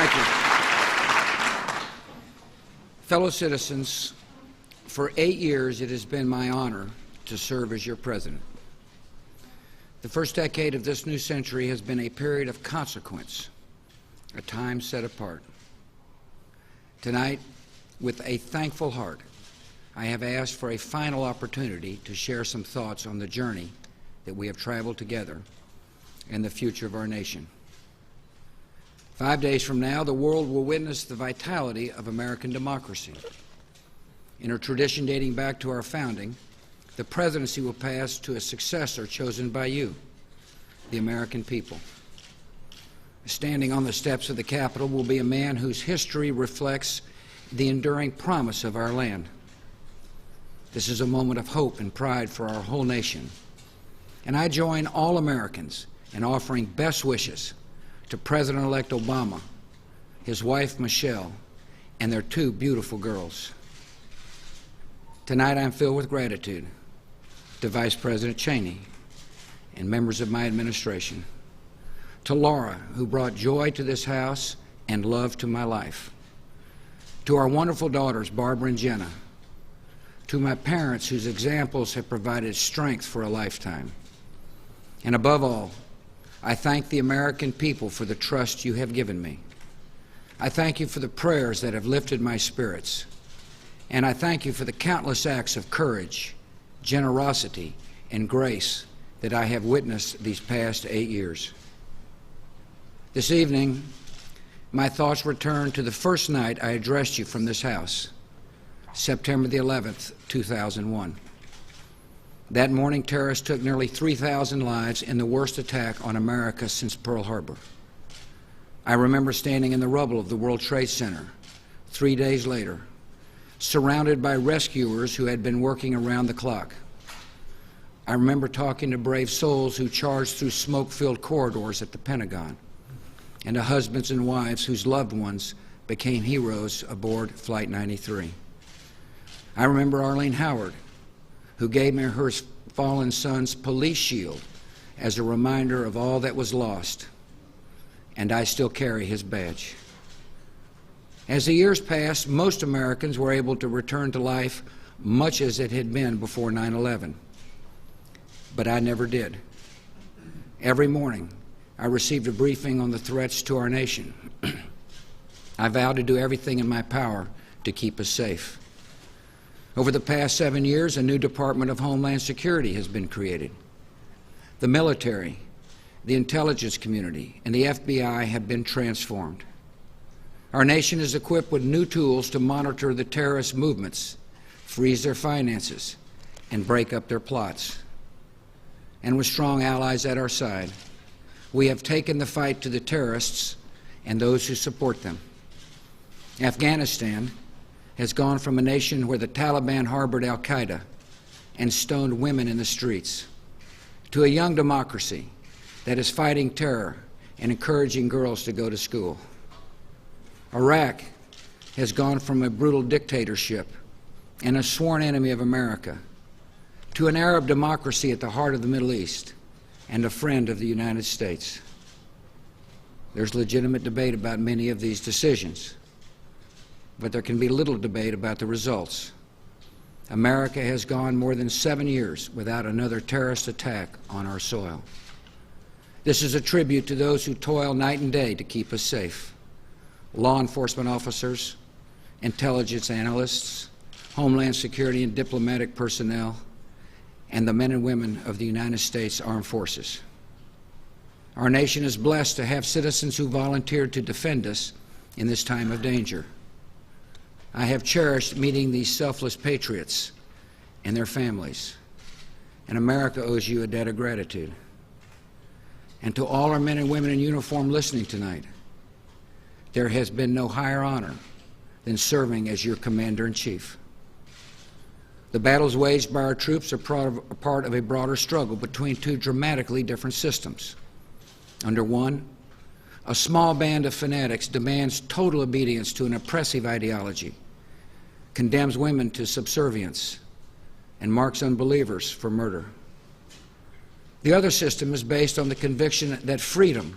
Thank you. Fellow citizens, for 8 years it has been my honor to serve as your president. The first decade of this new century has been a period of consequence, a time set apart. Tonight, with a thankful heart, I have asked for a final opportunity to share some thoughts on the journey that we have traveled together and the future of our nation. 5 days from now, the world will witness the vitality of American democracy. In a tradition dating back to our founding, the presidency will pass to a successor chosen by you, the American people. Standing on the steps of the Capitol will be a man whose history reflects the enduring promise of our land. This is a moment of hope and pride for our whole nation. And I join all Americans in offering best wishes to President-elect Obama, his wife Michelle, and their 2 beautiful girls. Tonight I'm filled with gratitude to Vice President Cheney and members of my administration, to Laura, who brought joy to this House and love to my life, to our wonderful daughters, Barbara and Jenna, to my parents whose examples have provided strength for a lifetime, and above all, I thank the American people for the trust you have given me. I thank you for the prayers that have lifted my spirits, and I thank you for the countless acts of courage, generosity, and grace that I have witnessed these past 8 years. This evening, my thoughts return to the first night I addressed you from this House, September the 11th, 2001. That morning, terrorists took nearly 3,000 lives in the worst attack on America since Pearl Harbor. I remember standing in the rubble of the World Trade Center 3 days later, surrounded by rescuers who had been working around the clock. I remember talking to brave souls who charged through smoke-filled corridors at the Pentagon, and to husbands and wives whose loved ones became heroes aboard Flight 93. I remember Arlene Howard, who gave me her fallen son's police shield as a reminder of all that was lost, and I still carry his badge. As the years passed, most Americans were able to return to life much as it had been before 9/11. But I never did. Every morning, I received a briefing on the threats to our nation. I vowed to do everything in my power to keep us safe. Over the past 7 years, a new Department of Homeland Security has been created. The military, the intelligence community, and the FBI have been transformed. Our nation is equipped with new tools to monitor the terrorist movements, freeze their finances, and break up their plots. And with strong allies at our side, we have taken the fight to the terrorists and those who support them. Afghanistan has gone from a nation where the Taliban harbored al-Qaeda and stoned women in the streets to a young democracy that is fighting terror and encouraging girls to go to school. Iraq has gone from a brutal dictatorship and a sworn enemy of America to an Arab democracy at the heart of the Middle East and a friend of the United States. There's legitimate debate about many of these decisions, but there can be little debate about the results. America has gone more than 7 years without another terrorist attack on our soil. This is a tribute to those who toil night and day to keep us safe: law enforcement officers, intelligence analysts, Homeland Security and diplomatic personnel, and the men and women of the United States Armed Forces. Our nation is blessed to have citizens who volunteered to defend us in this time of danger. I have cherished meeting these selfless patriots and their families, and America owes you a debt of gratitude. And to all our men and women in uniform listening tonight, there has been no higher honor than serving as your Commander-in-Chief. The battles waged by our troops are part of a broader struggle between 2 dramatically different systems. Under one, a small band of fanatics demands total obedience to an oppressive ideology, condemns women to subservience, and marks unbelievers for murder. The other system is based on the conviction that freedom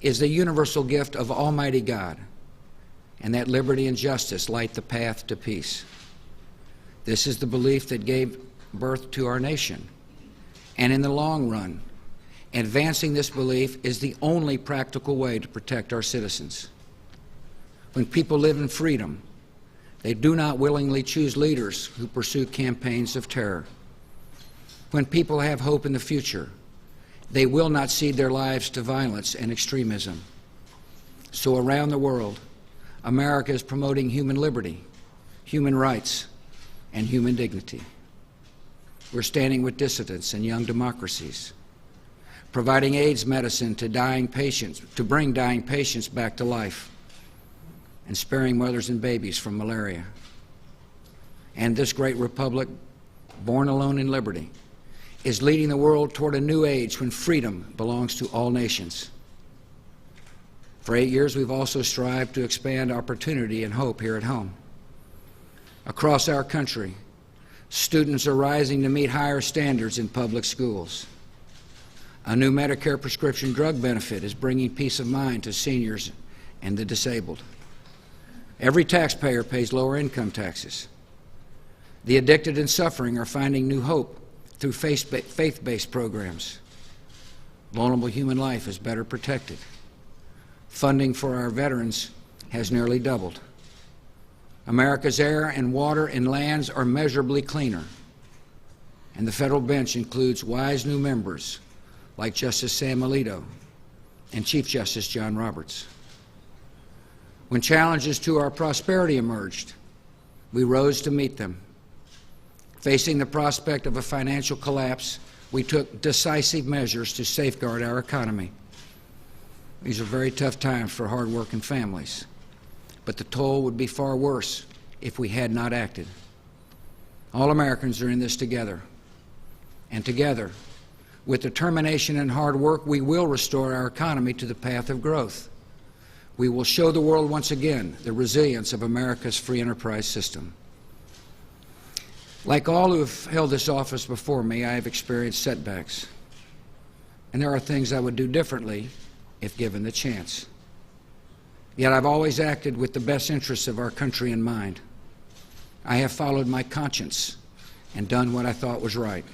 is the universal gift of Almighty God, and that liberty and justice light the path to peace. This is the belief that gave birth to our nation. And in the long run, advancing this belief is the only practical way to protect our citizens. When people live in freedom, they do not willingly choose leaders who pursue campaigns of terror. When people have hope in the future, they will not cede their lives to violence and extremism. So around the world, America is promoting human liberty, human rights, and human dignity. We're standing with dissidents and young democracies, providing AIDS medicine to dying patients, to bring dying patients back to life, and sparing mothers and babies from malaria. And this great republic, born alone in liberty, is leading the world toward a new age when freedom belongs to all nations. For 8 years, we've also strived to expand opportunity and hope here at home. Across our country, students are rising to meet higher standards in public schools. A new Medicare prescription drug benefit is bringing peace of mind to seniors and the disabled. Every taxpayer pays lower income taxes. The addicted and suffering are finding new hope through faith-based programs. Vulnerable human life is better protected. Funding for our veterans has nearly doubled. America's air and water and lands are measurably cleaner. And the federal bench includes wise new members like Justice Sam Alito and Chief Justice John Roberts. When challenges to our prosperity emerged, we rose to meet them. Facing the prospect of a financial collapse, we took decisive measures to safeguard our economy. These are very tough times for hard-working families, but the toll would be far worse if we had not acted. All Americans are in this together, and together, with determination and hard work, we will restore our economy to the path of growth. We will show the world once again the resilience of America's free enterprise system. Like all who have held this office before me, I have experienced setbacks. And there are things I would do differently if given the chance. Yet I've always acted with the best interests of our country in mind. I have followed my conscience and done what I thought was right.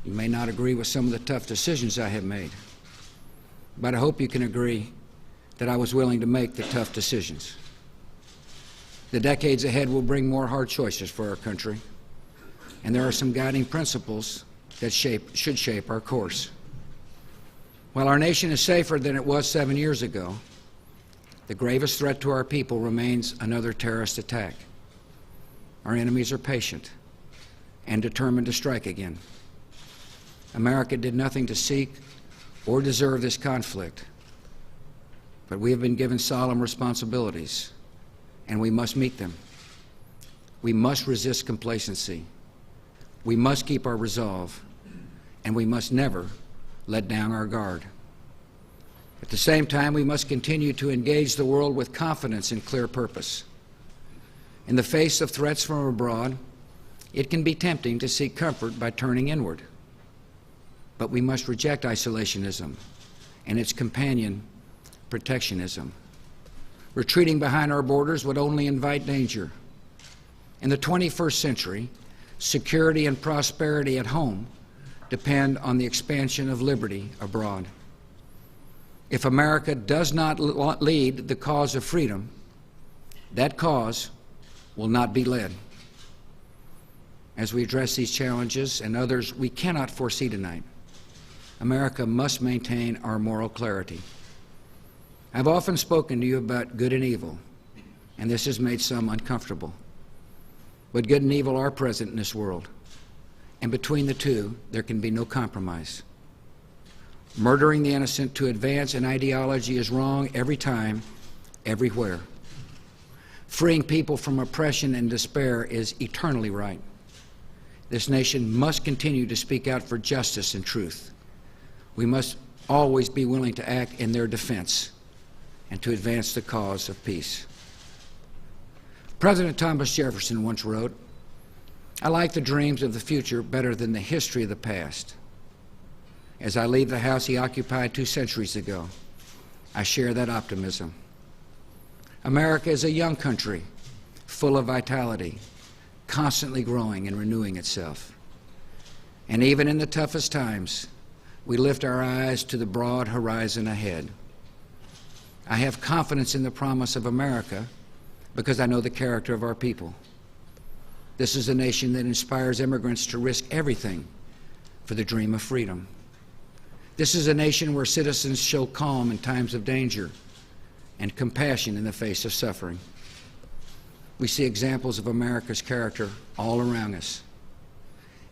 You may not agree with some of the tough decisions I have made, but I hope you can agree that I was willing to make the tough decisions. The decades ahead will bring more hard choices for our country, and there are some guiding principles that should shape our course. While our nation is safer than it was 7 years ago, the gravest threat to our people remains another terrorist attack. Our enemies are patient and determined to strike again. America did nothing to seek or deserve this conflict, but we have been given solemn responsibilities, and we must meet them. We must resist complacency. We must keep our resolve, and we must never let down our guard. At the same time, we must continue to engage the world with confidence and clear purpose. In the face of threats from abroad, it can be tempting to seek comfort by turning inward. But we must reject isolationism and its companion, protectionism. Retreating behind our borders would only invite danger. In the 21st century, security and prosperity at home depend on the expansion of liberty abroad. If America does not lead the cause of freedom, that cause will not be led. As we address these challenges and others we cannot foresee tonight, America must maintain our moral clarity. I've often spoken to you about good and evil, and this has made some uncomfortable. But good and evil are present in this world, and between the two, there can be no compromise. Murdering the innocent to advance an ideology is wrong every time, everywhere. Freeing people from oppression and despair is eternally right. This nation must continue to speak out for justice and truth. We must always be willing to act in their defense and to advance the cause of peace. President Thomas Jefferson once wrote, "I like the dreams of the future better than the history of the past." As I leave the house he occupied 2 centuries ago, I share that optimism. America is a young country, full of vitality, constantly growing and renewing itself. And even in the toughest times, we lift our eyes to the broad horizon ahead. I have confidence in the promise of America because I know the character of our people. This is a nation that inspires immigrants to risk everything for the dream of freedom. This is a nation where citizens show calm in times of danger and compassion in the face of suffering. We see examples of America's character all around us.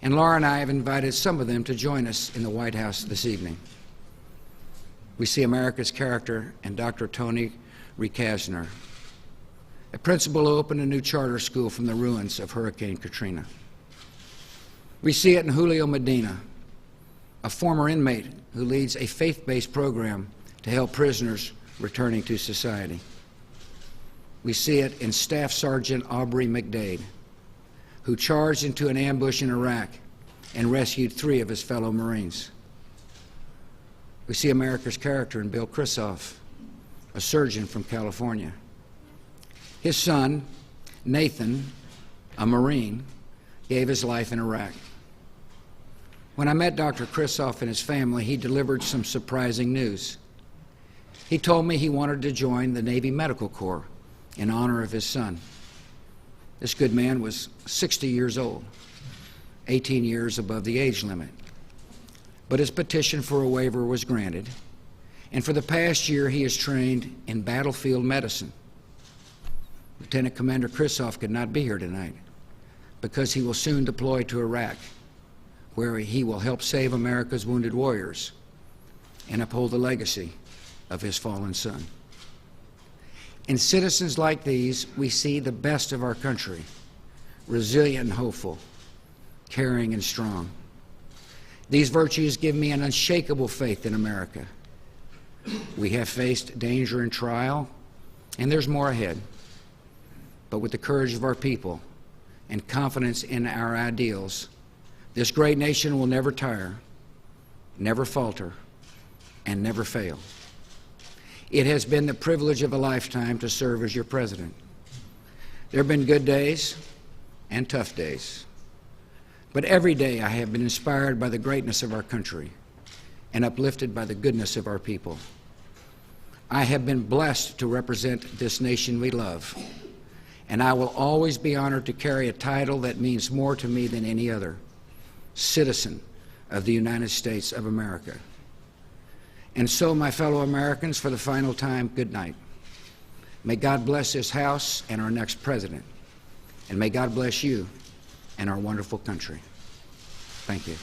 And Laura and I have invited some of them to join us in the White House this evening. We see America's character in Dr. Tony Rekasner, a principal who opened a new charter school from the ruins of Hurricane Katrina. We see it in Julio Medina, a former inmate who leads a faith-based program to help prisoners returning to society. We see it in Staff Sergeant Aubrey McDade, who charged into an ambush in Iraq and rescued 3 of his fellow Marines. We see America's character in Bill Krisoff, a surgeon from California. His son, Nathan, a Marine, gave his life in Iraq. When I met Dr. Krisoff and his family, he delivered some surprising news. He told me he wanted to join the Navy Medical Corps in honor of his son. This good man was 60 years old, 18 years above the age limit. But his petition for a waiver was granted, and for the past year he has trained in battlefield medicine. Lieutenant Commander Krisoff could not be here tonight because he will soon deploy to Iraq, where he will help save America's wounded warriors and uphold the legacy of his fallen son. In citizens like these, we see the best of our country, resilient and hopeful, caring and strong. These virtues give me an unshakable faith in America. We have faced danger and trial, and there's more ahead. But with the courage of our people and confidence in our ideals, this great nation will never tire, never falter, and never fail. It has been the privilege of a lifetime to serve as your president. There have been good days and tough days, but every day I have been inspired by the greatness of our country and uplifted by the goodness of our people. I have been blessed to represent this nation we love, and I will always be honored to carry a title that means more to me than any other: citizen of the United States of America. And so, my fellow Americans, for the final time, good night. May God bless this House and our next president, and may God bless you and our wonderful country. Thank you.